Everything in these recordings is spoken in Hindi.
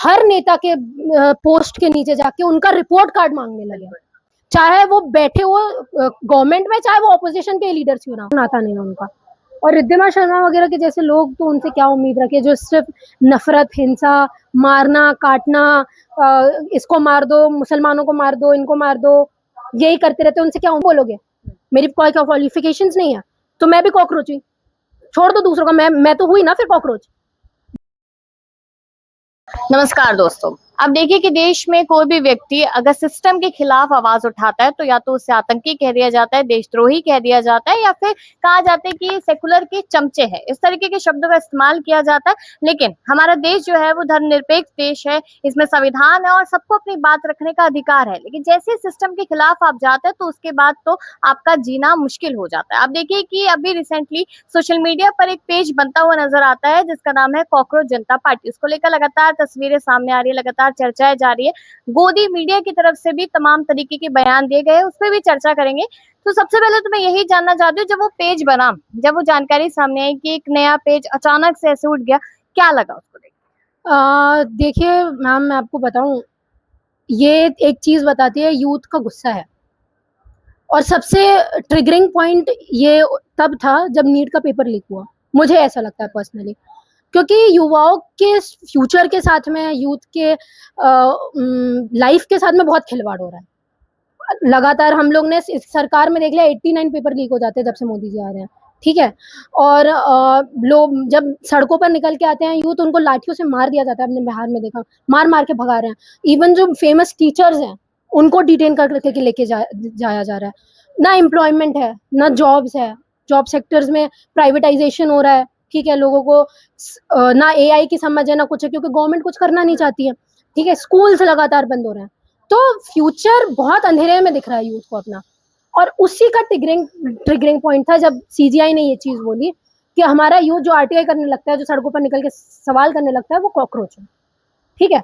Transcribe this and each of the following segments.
हर नेता के पोस्ट के नीचे जाके उनका रिपोर्ट कार्ड मांगने लगे, चाहे वो बैठे हो गवर्नमेंट में, चाहे वो ऑपोजिशन के लीडर्स क्यों ना, आता नहीं उनका। और रिद्धिमा शर्मा वगैरह के जैसे लोग तो उनसे क्या उम्मीद रखे, जो सिर्फ नफरत, हिंसा, मारना, काटना, इसको मार दो, मुसलमानों को मार दो, इनको मार दो, यही करते रहते, उनसे क्या बोलोगे? मेरी कोई क्वालिफिकेशंस नहीं है तो मैं भी कॉकरोच हुई, छोड़ दो दूसरों का, मैं तो हुई ना फिर कॉकरोच। नमस्कार दोस्तों, अब देखिए कि देश में कोई भी व्यक्ति अगर सिस्टम के खिलाफ आवाज उठाता है तो या तो उसे आतंकी कह दिया जाता है, देशद्रोही कह दिया जाता है, या फिर कहा जाता है कि सेकुलर के चमचे हैं। इस तरीके के शब्दों का इस्तेमाल किया जाता है। लेकिन हमारा देश जो है वो धर्मनिरपेक्ष देश है, इसमें संविधान है और सबको अपनी बात रखने का अधिकार है। लेकिन जैसे सिस्टम के खिलाफ आप जाते हैं तो उसके बाद तो आपका जीना मुश्किल हो जाता है। आप देखिए कि अभी रिसेंटली सोशल मीडिया पर एक पेज बनता हुआ नजर आता है जिसका नाम है कॉकरोच जनता पार्टी। उसको लेकर लगातार तस्वीरें सामने आ रही है, लगातार चर्चाएं जारी है। गोदी मीडिया की तरफ से भी तमाम तरीके के बयान दिए गए, उस पर भी चर्चा करेंगे। तो सबसे पहले तो मैं यही जानना चाहती हूँ, जब वो पेज बना, जब वो जानकारी सामने आई कि एक नया पेज अचानक से ऐसे उठ गया, क्या लगा उसको देख? देखिए मैम, मैं आपको बताऊं, ये एक चीज बताती है, यूथ का गुस्सा है। और सबसे ट्रिगरिंग पॉइंट ये तब था जब नीट का पेपर लीक हुआ, मुझे ऐसा लगता है पर्सनली, क्योंकि युवाओं के फ्यूचर के साथ में, यूथ के लाइफ के साथ में बहुत खिलवाड़ हो रहा है। लगातार हम लोग ने इस सरकार में देख लिया 89 पेपर लीक हो जाते हैं जब से मोदी जी आ रहे हैं, ठीक है। और लोग जब सड़कों पर निकल के आते हैं यूथ, उनको लाठियों से मार दिया जाता है। हमने बिहार में देखा, मार मार के भगा रहे हैं। इवन जो फेमस टीचर्स हैं उनको डिटेन करके लेके जाया जा रहा है। ना एम्प्लॉयमेंट है, ना जॉब्स है, जॉब सेक्टर्स में प्राइवेटाइजेशन हो रहा है, ठीक है। लोगों को ना एआई की समझ है ना कुछ है, क्योंकि गवर्नमेंट कुछ करना नहीं चाहती है, ठीक है। स्कूल्स लगातार बंद हो रहे हैं, तो फ्यूचर बहुत अंधेरे में दिख रहा है यूथ को अपना। और उसी का ट्रिगरिंग पॉइंट था जब सीजीआई ने ये चीज बोली कि हमारा यूथ जो आरटीआई करने लगता है, जो सड़कों पर निकल के सवाल करने लगता है, वो कॉकरोच है, ठीक है।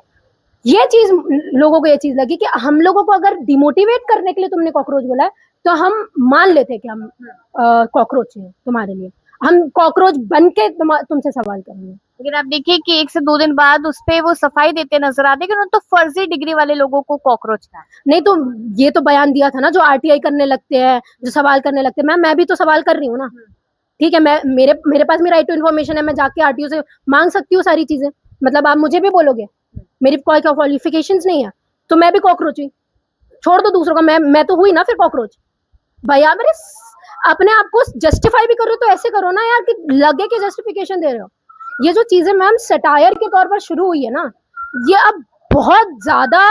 ये चीज लोगों को ये चीज लगी कि हम लोगों को अगर डिमोटिवेट करने के लिए तुमने कॉकरोच बोला है तो हम मान लेते कि हम कॉकरोच हैं तुम्हारे लिए, हम कॉकरोच बन के तुमसे सवाल करेंगे। लेकिन आप देखिए कि 1 से 2 दिन बाद उस पे वो सफाई देते नजर आते कि उन्होंने तो फर्जी डिग्री वाले लोगों को कॉकरोच कहा। नहीं तो ये तो बयान दिया था ना, जो आरटीआई करने लगते हैं, जो सवाल करने लगते हैं। मैं भी तो सवाल कर रही हूँ ना, ठीक है। मेरे पास मेरा राइट टू इन्फॉर्मेशन है, मैं जाके आरटीओ से मांग सकती हूँ सारी चीजें। मतलब आप मुझे भी बोलोगे मेरी कोई क्वालिफिकेशंस नहीं है तो मैं भी कॉकरोच हुई, छोड़ दो दूसरों का, मैं तो हुई ना फिर कॉकरोच। भैया मेरे अपने आप को जस्टिफाई भी करो तो ऐसे करो ना यार, कि लगे कि जस्टिफिकेशन दे रहे हो। ये जो चीजें मैम सटायर के तौर पर शुरू हुई है ना, ये अब बहुत ज्यादा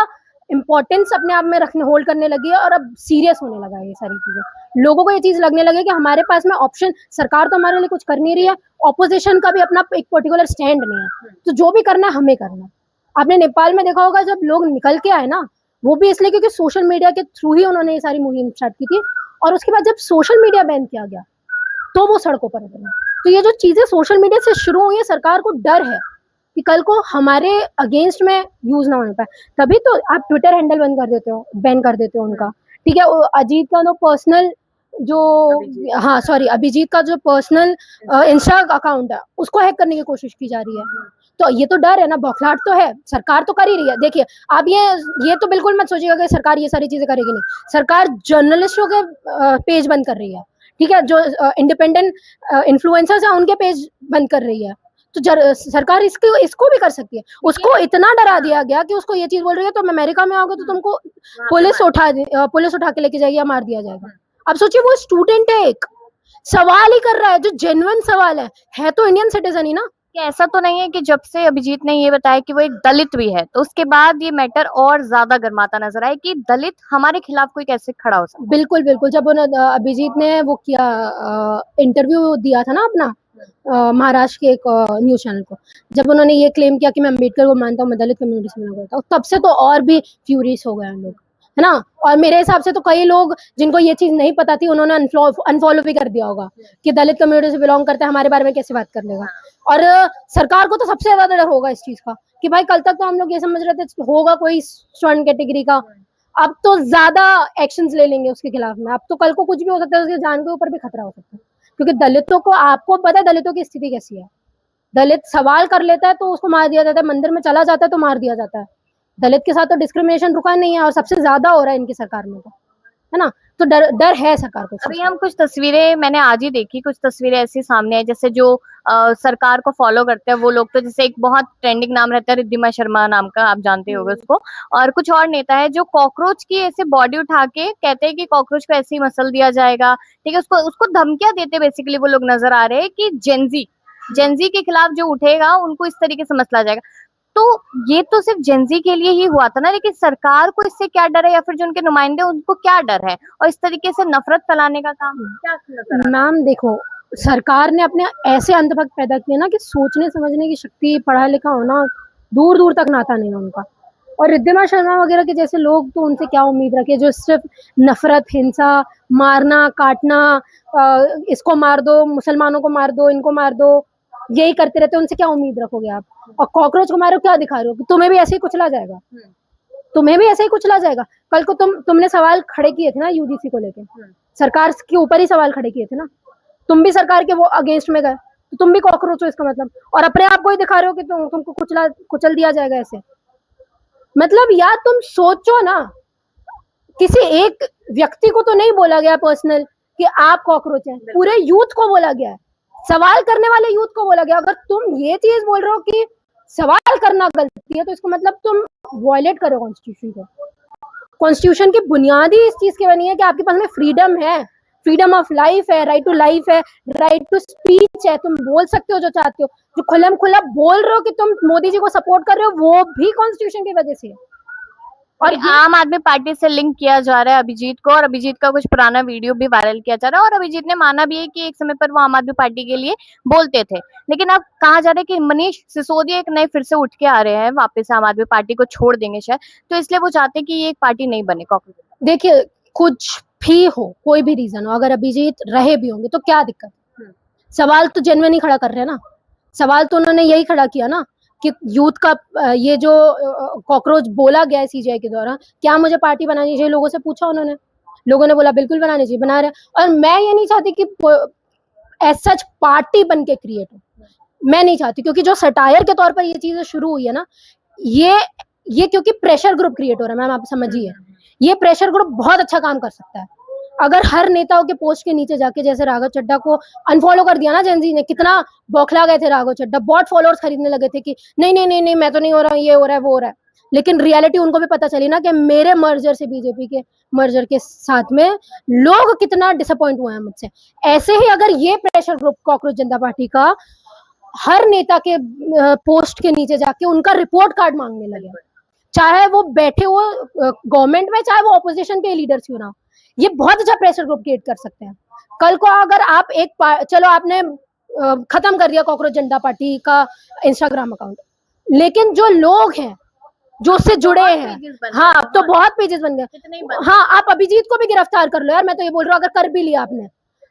इंपॉर्टेंस अपने आप में रखने, होल्ड करने लगी है, और अब सीरियस होने लगा है ये सारी चीजें। लोगों को ये चीज लगने लगे कि हमारे पास में ऑप्शन, सरकार तो हमारे लिए कुछ कर नहीं रही है, ऑपोजिशन का भी अपना एक पर्टिकुलर स्टैंड नहीं है, तो जो भी करना है हमें करना है। आपने नेपाल में देखा होगा, जब लोग निकल के आए ना, वो भी इसलिए क्योंकि सोशल मीडिया के थ्रू ही उन्होंने ये सारी मुहिम स्टार्ट की थी। और उसके बाद जब सोशल मीडिया बैन किया गया तो वो सड़कों पर उतरे। तो ये जो चीजें सोशल मीडिया से शुरू हुई है, सरकार को डर है कि कल को हमारे अगेंस्ट में यूज ना होने पाए, तभी तो आप ट्विटर हैंडल बंद कर देते हो, बैन कर देते हो उनका, ठीक है। अजीत का जो पर्सनल जो अभिजीत का जो पर्सनल इंस्टा अकाउंट है, उसको हैक करने की कोशिश की जा रही है। तो ये तो डर है ना, बौखलाहट तो है, सरकार तो कर ही रही है। देखिए आप ये तो बिल्कुल मत सोचिएगा कि सरकार ये सारी चीजें करेगी नहीं। सरकार जर्नलिस्टों के पेज बंद कर रही है, ठीक है। जो इंडिपेंडेंट इन्फ्लुएंसर्स हैं उनके पेज बंद कर रही है। तो सरकार इसको भी कर सकती है। उसको इतना डरा दिया गया कि उसको ये चीज बोल रही है तुम अमेरिका में आओगे तो तुमको पुलिस उठा के लेके जाएगी या मार दिया जाएगा। अब सोचिए वो स्टूडेंट है, एक सवाल ही कर रहा है जो जेन्युइन सवाल है तो इंडियन सिटीजन ही ना। कि ऐसा तो नहीं है कि जब से अभिजीत ने ये बताया कि वो एक दलित भी है तो उसके बाद ये मैटर और ज्यादा गर्माता नजर आया कि दलित हमारे खिलाफ कोई कैसे खड़ा हो सकता है? बिल्कुल बिल्कुल, जब अभिजीत ने वो किया इंटरव्यू दिया था ना अपना महाराष्ट्र के एक न्यूज चैनल को, जब उन्होंने ये क्लेम किया कि मैं अम्बेडकर को मानता हूँ, मैं दलित कम्युनिटी से बिलोंग करता हूँ, तब से तो और भी फ्यूरियस हो गए हैं लोग, है ना। और मेरे हिसाब से तो कई लोग जिनको ये चीज नहीं पता थी उन्होंने अनफॉलो भी कर दिया होगा कि दलित कम्युनिटी से बिलोंग करते हैं, हमारे बारे में कैसे बात कर लेगा। और सरकार को तो सबसे ज्यादा डर होगा इस चीज का कि भाई कल तक तो हम लोग ये समझ रहे थे होगा कोई स्वर्ण कैटेगरी का, अब तो ज्यादा एक्शंस ले लेंगे उसके खिलाफ में। अब तो कल को कुछ भी हो सकता है, उसकी जान के ऊपर भी खतरा हो सकता है, क्योंकि दलितों को, आपको पता है दलितों की स्थिति कैसी है, दलित सवाल कर लेता है तो उसको मार दिया जाता है, मंदिर में चला जाता है तो मार दिया जाता है। दलित के साथ तो डिस्क्रिमिनेशन रुका नहीं है, और सबसे ज्यादा हो रहा है इनकी सरकार में तो, है ना। तो डर है सरकार को। अभी हम कुछ तस्वीरें मैंने आज ही देखी, कुछ तस्वीरें ऐसी सामने आई जैसे जो सरकार को फॉलो करते हैं वो लोग, तो जैसे एक बहुत ट्रेंडिंग नाम रहता है रिद्धिमा शर्मा नाम का, आप जानते होंगे उसको, और कुछ और नेता है जो कॉकरोच की ऐसे बॉडी उठा के कहते हैं कि कॉकरोच को ऐसे ही मसल दिया जाएगा, ठीक है, उसको उसको धमकियां देते बेसिकली वो लोग नजर आ रहे हैं कि जेंजी के खिलाफ जो उठेगा उनको इस तरीके से मसला जाएगा। तो ये तो सिर्फ जेंजी के लिए ही हुआ था ना, लेकिन सरकार को इससे क्या डर है, या फिर जो उनके नुमाइंदे उनको क्या डर है, और इस तरीके से नफरत फैलाने का काम क्या नजर आ रहा है? मैम देखो, सरकार ने अपने ऐसे अंधभक्त पैदा किए ना कि सोचने समझने की शक्ति, पढ़ा लिखा होना दूर दूर तक नाता नहीं है उनका। और रिद्धिमा शर्मा वगैरह के जैसे लोग तो उनसे क्या उम्मीद रखे, जो सिर्फ नफरत, हिंसा, मारना काटना, इसको मार दो, मुसलमानों को मार दो, इनको मार दो, यही करते रहते, उनसे क्या उम्मीद रखोगे आप। और कॉकरोच को मारो, क्या दिखा रहे हो कि तुम्हें भी ऐसे ही कुचला जाएगा, तुम्हें भी ऐसे ही कुचला जाएगा। कल को तुमने सवाल खड़े किए थे ना यूजीसी को लेके, सरकार के ऊपर ही सवाल खड़े किए थे ना, तुम भी सरकार के वो अगेंस्ट में गए, तो तुम भी कॉकरोच हो इसका मतलब, और अपने आप को ही दिखा रहे हो कि तुमको कुचल दिया जाएगा ऐसे। मतलब यार तुम सोचो ना, किसी एक व्यक्ति को तो नहीं बोला गया पर्सनल कि आप कॉकरोच हैं, पूरे यूथ को बोला गया है, सवाल करने वाले यूथ को बोला गया। अगर तुम ये चीज बोल रहे हो कि सवाल करना गलती है, तो इसको मतलब तुम वायलेट करो कॉन्स्टिट्यूशन को। कॉन्स्टिट्यूशन की बुनियादी इस चीज की बनी है कि आपके पास में फ्रीडम है, फ्रीडम ऑफ लाइफ है, राइट टू लाइफ है, राइट टू स्पीच है, तुम बोल सकते हो जो चाहते हो। जो खुल्लम खुल्ला बोल रहे हो कि तुम मोदी जी को सपोर्ट कर रहे हो, वो भी कॉन्स्टिट्यूशन की वजह से है। और आम आदमी पार्टी से लिंक किया जा रहा है अभिजीत को, और अभिजीत का कुछ पुराना वीडियो भी वायरल किया जा रहा है, और अभिजीत ने माना भी है कि एक समय पर वो आम आदमी पार्टी के लिए बोलते थे, लेकिन अब कहा जा रहा है कि मनीष सिसोदिया एक नए फिर से उठ के आ रहे हैं, वापस आम आदमी पार्टी को छोड़ देंगे शायद, तो इसलिए वो चाहते हैं कि ये एक पार्टी नहीं बने कॉकरोच। देखिए, कुछ भी हो, कोई भी रीजन हो, अगर अभिजीत रहे भी होंगे तो क्या दिक्कत। सवाल तो जेन्युइन ही खड़ा कर रहे हैं ना, सवाल तो उन्होंने यही खड़ा किया ना कि यूथ का ये जो कॉकरोच बोला गया है सीजीआई के द्वारा, क्या मुझे पार्टी बनानी चाहिए, लोगों से पूछा उन्होंने, लोगों ने बोला बिल्कुल बनानी चाहिए, बना रहे। और मैं ये नहीं चाहती कि एज सच पार्टी बन के क्रिएट हो, मैं नहीं चाहती, क्योंकि जो सटायर के तौर पर ये चीजें शुरू हुई है ना, ये क्योंकि प्रेशर ग्रुप क्रिएट हो रहा है, मैम आप समझिए, ये प्रेशर ग्रुप बहुत अच्छा काम कर सकता है। अगर हर नेताओं के पोस्ट के नीचे जाके, जैसे राघव चड्ढा को अनफॉलो कर दिया ना जेनजी ने, कितना बौखला गए थे राघव चड्ढा, बहुत फॉलोअर्स खरीदने लगे थे कि नहीं नहीं नहीं नहीं मैं तो नहीं हो रहा, ये हो रहा है वो हो रहा है, लेकिन रियलिटी उनको भी पता चली ना कि मेरे मर्जर से, बीजेपी के मर्जर के साथ में लोग कितना डिसअपॉइंट हुए हैं मुझसे। ऐसे ही अगर ये प्रेशर ग्रुप कॉकरोच जनता पार्टी का हर नेता के पोस्ट के नीचे जाके उनका रिपोर्ट कार्ड मांगने लगे, चाहे वो बैठे हो गवर्नमेंट में, चाहे वो ऑपोजिशन के लीडर्स क्यों ना हो, ये बहुत अच्छा प्रेशर ग्रुप क्रिएट कर सकते हैं। कल को अगर आप चलो आपने खत्म कर दिया कॉकरोच जनता पार्टी का इंस्टाग्राम अकाउंट, लेकिन जो लोग हैं जो उससे जुड़े हैं, हाँ अब तो बहुत पेजेस बन गए, हाँ आप अभिजीत को भी गिरफ्तार कर लो यार, मैं तो ये बोल रहा हूँ, अगर कर भी लिया आपने,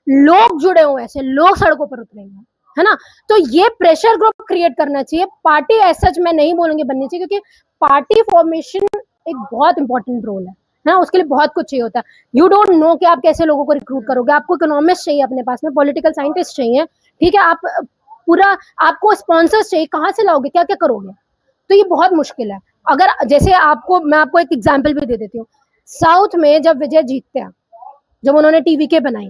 लोग जुड़े हुए ऐसे, लोग सड़कों पर उतरेंगे, है ना। तो ये प्रेशर ग्रुप क्रिएट करना चाहिए। पार्टी एज सच मैं नहीं बोलूंगी बननी चाहिए, क्योंकि पार्टी फॉर्मेशन एक बहुत इंपॉर्टेंट रोल है ना, उसके लिए बहुत कुछ चाहिए होता है। यू डोंट नो कि आप कैसे लोगों को रिक्रूट करोगे, आपको इकोनॉमिस्ट चाहिए अपने पास में, पॉलिटिकल साइंटिस्ट चाहिए, ठीक है, आप पूरा, आपको स्पॉन्सर्स चाहिए, कहाँ से लाओगे, क्या क्या करोगे, तो ये बहुत मुश्किल है। अगर जैसे मैं आपको एक एग्जाम्पल भी दे देती हूँ, साउथ में जब विजय जीतते हैं, जब उन्होंने टीवीके बनाई,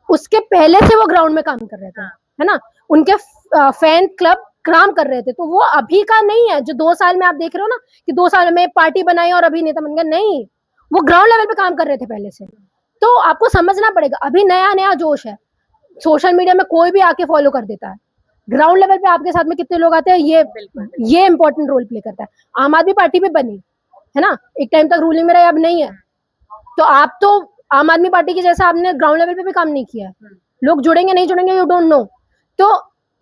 उसके पहले से वो ग्राउंड में काम कर रहे थे, है ना, उनके फैन क्लब काम कर रहे थे, तो वो अभी का नहीं है जो 2 साल में आप देख रहे हो ना कि 2 साल में पार्टी बनाई और अभी नेता बन गया, नहीं, वो ग्राउंड लेवल पे काम कर रहे थे पहले से। तो आपको समझना पड़ेगा, अभी नया नया जोश है, सोशल मीडिया में कोई भी आके फॉलो कर देता है, ग्राउंड लेवल पे आपके साथ में कितने लोग आते हैं, ये इंपॉर्टेंट रोल प्ले करता है। आम आदमी पार्टी भी बनी है ना, एक टाइम तक रूलिंग में रही, अब नहीं है, तो आप तो आम आदमी पार्टी के जैसा आपने ग्राउंड लेवल पे भी काम नहीं किया है, लोग जुड़ेंगे नहीं जुड़ेंगे यू डोंट नो। तो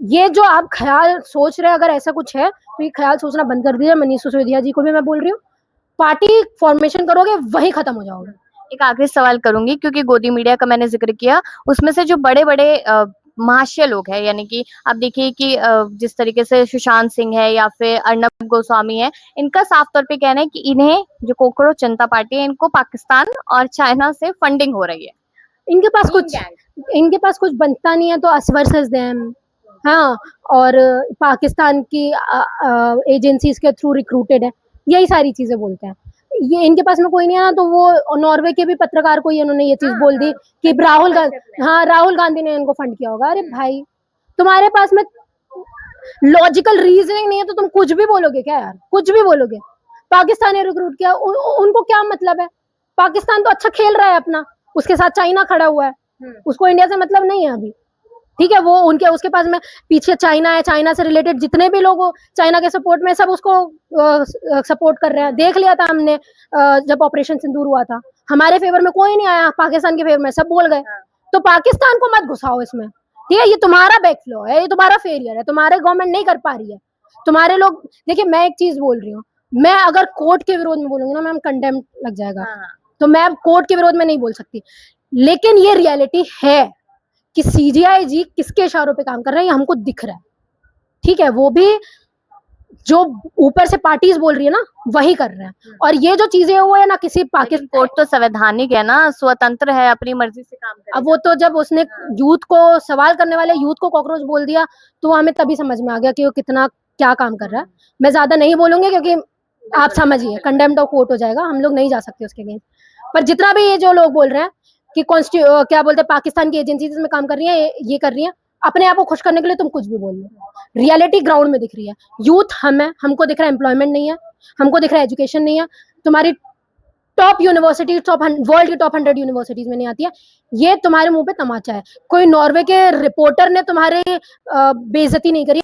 ये जो आप ख्याल सोच रहे हैं, अगर ऐसा कुछ है तो ये ख्याल सोचना बंद कर दीजिए। मनीष सिसोदिया जी को भी मैं बोल रही हूँ, पार्टी फॉर्मेशन करोगे वही खत्म हो जाओगे। एक आखिरी सवाल करूंगी, क्योंकि गोदी मीडिया का मैंने जिक्र किया, उसमें से जो बड़े बड़े महाशय लोग हैं, यानी कि आप देखिए कि जिस तरीके से सुशांत सिंह है या फिर अर्नब गोस्वामी है, इनका साफ तौर पे कहना है कि इन्हें, जो कॉकरोच जनता पार्टी है, इनको पाकिस्तान और चाइना से फंडिंग हो रही है, इनके पास कुछ बनता नहीं है, तो असवर देम, हाँ, और पाकिस्तान की एजेंसीज के थ्रू रिक्रूटेड है, यही सारी चीजें बोलते हैं। ये इनके पास में कोई नहीं है ना, तो वो नॉर्वे के भी पत्रकार को ही उन्होंने ये चीज बोल दी कि राहुल गांधी, हाँ राहुल गांधी ने इनको फंड किया होगा। अरे भाई, तुम्हारे पास में लॉजिकल रीजनिंग नहीं है तो तुम कुछ भी बोलोगे क्या यार, कुछ भी बोलोगे। पाकिस्तान ने रिक्रूट किया, उनको क्या मतलब है? पाकिस्तान तो अच्छा खेल रहा है अपना, उसके साथ चाइना खड़ा हुआ है, उसको इंडिया से मतलब नहीं है अभी। ठीक है, वो उनके उसके पास में पीछे चाइना है, चाइना से रिलेटेड जितने भी लोग चाइना के सपोर्ट में, सब उसको सपोर्ट कर रहे हैं। देख लिया था हमने जब ऑपरेशन सिंदूर हुआ था, हमारे फेवर में कोई नहीं आया, पाकिस्तान के फेवर में सब बोल गए। तो पाकिस्तान को मत घुसाओ इसमें, ठीक है? ये तुम्हारा बैकफ्लो है, ये तुम्हारा फेलियर है, तुम्हारे गवर्नमेंट नहीं कर पा रही है। तुम्हारे लोग, देखिए मैं एक चीज बोल रही हूँ, मैं अगर कोर्ट के विरोध में बोलूंगी ना मैम, कंडेम लग जाएगा। तो मैं कोर्ट के विरोध में नहीं बोल सकती, लेकिन ये रियलिटी है कि सीजीआईजी किसके इशारों पे काम कर रहा है, ये हमको दिख रहा है। ठीक है, वो भी जो ऊपर से पार्टीज बोल रही है ना, वही कर रहे हैं। और ये जो चीजें वो है ना, किसी पाकिस्तान, कोर्ट तो संवैधानिक है ना, स्वतंत्र है, अपनी मर्जी से काम करे। अब वो तो जब उसने यूथ को, सवाल करने वाले यूथ को कॉकरोच बोल दिया, तो हमें तभी समझ में आ गया कि वो कितना क्या काम कर रहा है। मैं ज्यादा नहीं बोलूंगी क्योंकि आप समझिए कंडेम्ड ऑफ कोर्ट हो जाएगा, हम लोग नहीं जा सकते उसके अगेंस्ट। पर जितना भी ये जो लोग बोल रहे हैं कि क्या बोलते हैं, पाकिस्तान की एजेंसीज में काम कर रही है, ये कर रही है, अपने आप को खुश करने के लिए तुम कुछ भी बोल लो। रियलिटी ग्राउंड में दिख रही है, यूथ हम है, हमको दिख रहा है एम्प्लॉयमेंट नहीं है, हमको दिख रहा है एजुकेशन नहीं है। तुम्हारी टॉप यूनिवर्सिटी, वर्ल्ड की टॉप 100 यूनिवर्सिटीज में नहीं आती है। ये तुम्हारे मुंह पे तमाचा है। कोई नॉर्वे के रिपोर्टर ने तुम्हारे बेइज्जती नहीं करी।